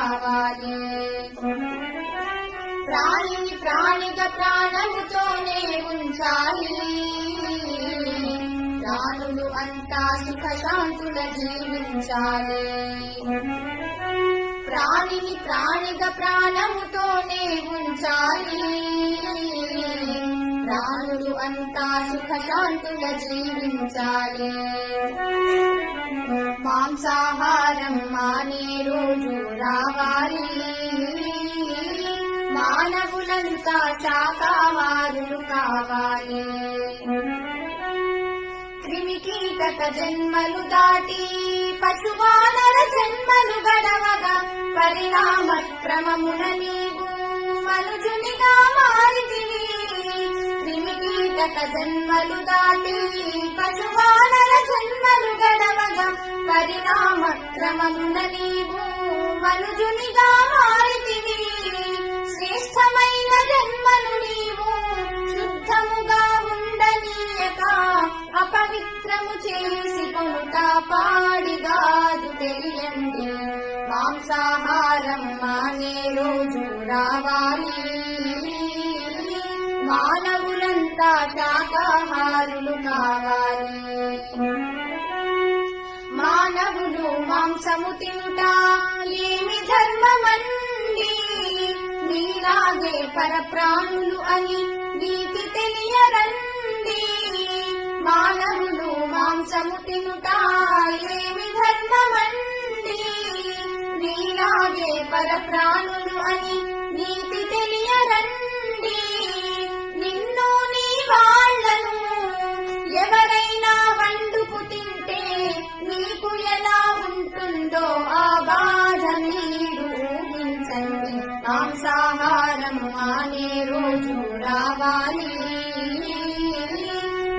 కావాలి. ప్రాణిని ప్రాణిగా ప్రాణముతోనే ఉంచాలి. ప్రాణులు అంతా సుఖశాంతుల జీవించాలి. ప్రాణిని ప్రాణిగా ప్రాణముతోనే ఉంచాలి. ప్రాణులు అంతా సుఖశాంతుల జీవించాలి. మాంసాహారం మానే రోజు రావాలి. మానవులంతా శాకాహారులు కావాలి. క్రిమికీటక జన్మలు దాటి పశువానర జన్మలు గడవగా పరిణామ క్రమమున నీవు మనుజునిగా మారితివి. క్రిమికీటక జన్మలు దాటి పశువానర జన్మలు గడవగా పరిణామ క్రమమున నీవు మనుజునిగా మారితివి. శ్రేష్టమైన జన్మను నీవు శుద్ధముగా ఉండనీయక అపవిత్రము చేసి కొనుట పాడిగాదు తెలియండి. మాంసాహారం మానే రోజు రావాలి. మానవులంతా శాకాహారులు కావాలి. మానవులు మాంసము తినుట ఏమి ధర్మమండి. నీలాగే పరప్రాణులు అని నీతి తెలియరండి. మానవులు మాంసము తినుట ఏమి ధర్మమండి. నీలాగే పరప్రాణులు అని నీతి తెలియరండి. నిన్ను నీ వాళ్లను ఎవరైనా వండుకు తింటే నీకు ఎలా ఉంటుందో ఆ బాధ మీరు ఊహించండి. మాంసాహారం మానే రోజు రావాలి.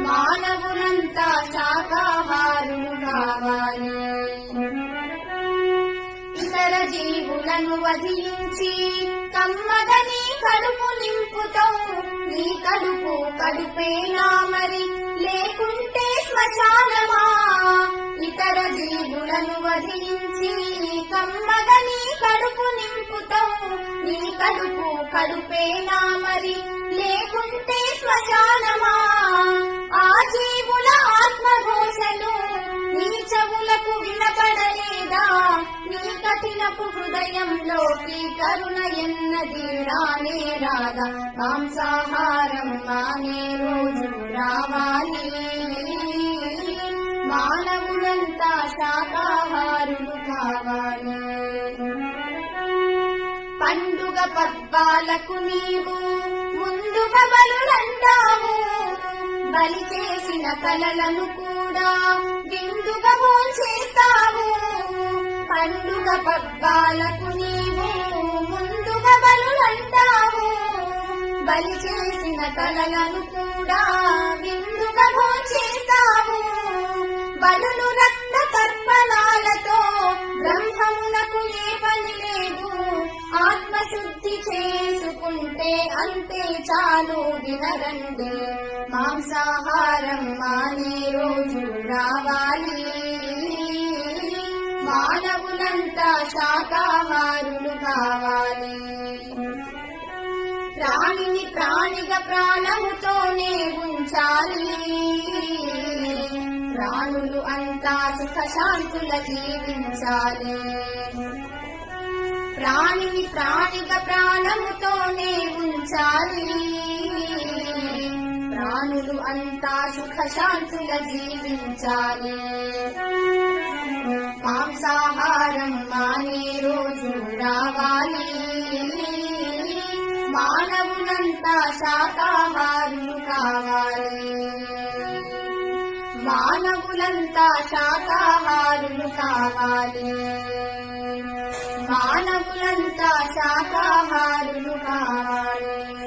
మానవులంతా శాకాహారులు కావాలి. ఇతర జీవులను వధించి కమ్మదని కడుపు నింపుతావు. నీ కడుపు కడుపేనా మరి లేకుంటే శ్మశానమా. ఇతర జీవులను వధించి కమ్మదని కడుపు నింపుతావు. నీ కడుపు కడుపేనా మరి లేకుంటే శ్మశానమా. ఆ జీవుల ఆత్మఘోషలు నీ చెవులకు వినపడలేదా. నీ కఠినపు హృదయంలోకి కరుణ ఎన్నది రానే రాదా. మాంసాహారం మానే రోజు రావాలి. మానవులంతా శాకాహారులు కావాలి. పండుగ పబ్బాలకు నీవు ముందుగా బలులంటావు. బలి చేసిన కలలను కూడా విందుగా భోంచేస్తావు. పండుగ పబ్బాలకు నీవు ముందుగా బలులంటావు. బలి చేసిన కలలను కూడా విందుగా భోంచేస్తావు. బలులు రక్త తర్పణాలతో బ్రహ్మమునకు ఏ పని లేదు. ఆత్మశుద్ధి చేసుకుంటే అంతే చాలు వినరండి. మాంసాహారం మానే రోజు రావాలి. మానవులంతా శాకాహారులు కావాలి. ప్రాణిని ప్రాణిగా ప్రాణముతోనే ఉంచాలి. ప్రాణులు అంతా సుఖశాంతుల జీవించాలి. ప్రాణిని ప్రాణిగా ప్రాణముతోనే ఉంచాలి. ప్రాణులు అంతా సుఖశాంతుల జీవించాలి. మాంసాహారం మానే రోజు రావాలి. మానవులంతా శాకాహారులు కావాలి. మానవులంతా శాకాహారులు కావాలి. మానవులంతా శాకాహారులు కావాలి.